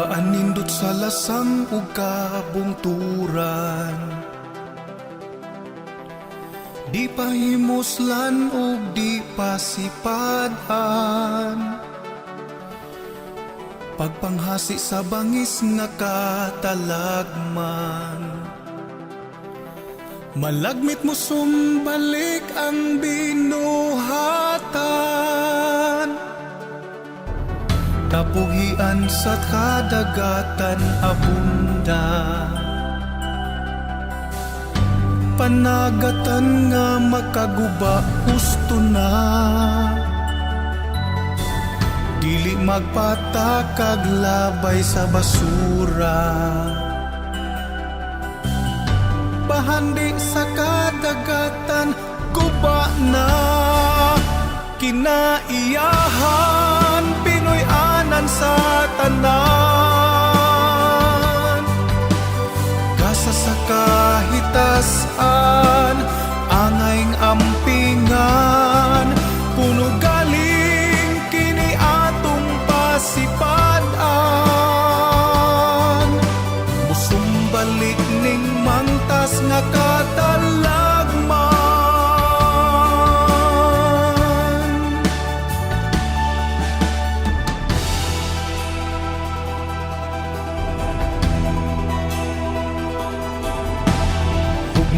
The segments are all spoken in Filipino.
Daan nindot sa lasang ug kabungturan, di pahimuslan ug di pasipadan. Pagpanghasi sa bangis nga katalagman, malagmit mo sumbalik ang binuhatan. Kapuhian sa kadagatan abunda, panagatan nga makaguba husto na. Dili magpatakag labay sa basura, bahandi sa kadagatan guba na. Kinaiyahan Pinoy anan sa tanan, gasa sa kahitasan angayng ampingan. Puno galing kini atong pasipadan, musumbalik ning mangtas nga katalagman.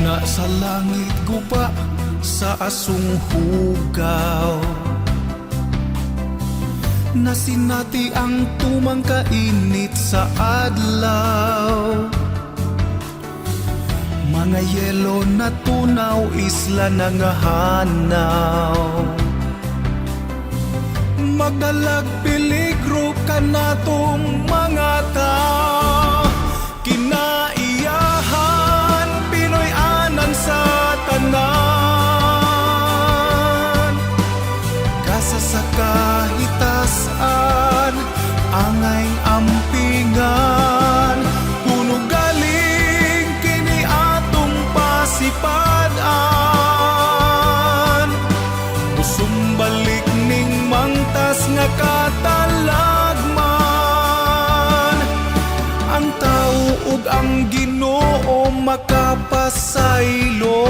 Na sa langit guba sa asong hugaw, nasinati ang tumang kainit sa adlaw. Mga yelo na tunaw, isla na nga hanaw. Magdalag peligro ka natong mga tao. Kinaiyahan Pinoy anan sa tanan, gasa sa kahitasan angayng ampingan. Puno galing kini atong pasipadan, musumbalik ning mangtas nga katalagman. Ang tao ug ang Ginoo makapasaylo,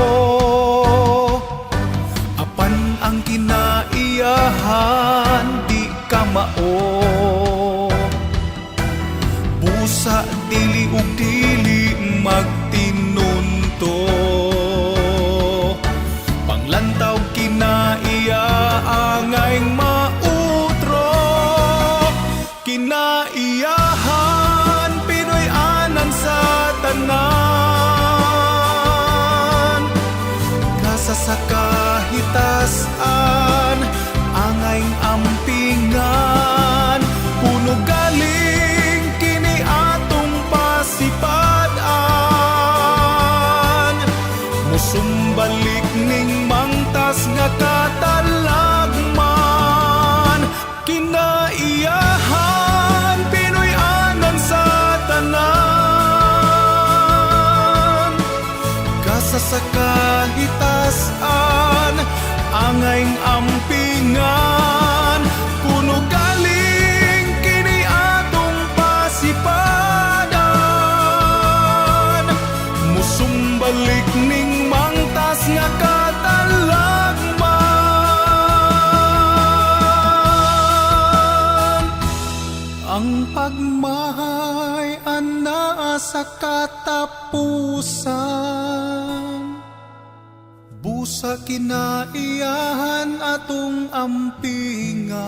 apan ang kinaiyahan di ka mao. Busa dili ug dili magtinunto, panglantaw kinaiya angayng mautro. Kinaiyahan Pinoy anan sa tanan, gasa sa kahitasan angayng ampingan. Puno galing kini atong pasipadan, musumbalik ning mangtas nga katalagman. Kinaiyahan Pinoy anan sa tanan, gasa sa kahitasan angayng ampingan. Puno galing kini atong pasipadan, musumbalik ning mangtas nga katalagman. Ang pagmahay anaa sa katapusan, busa kinaiyahan atong ampingan.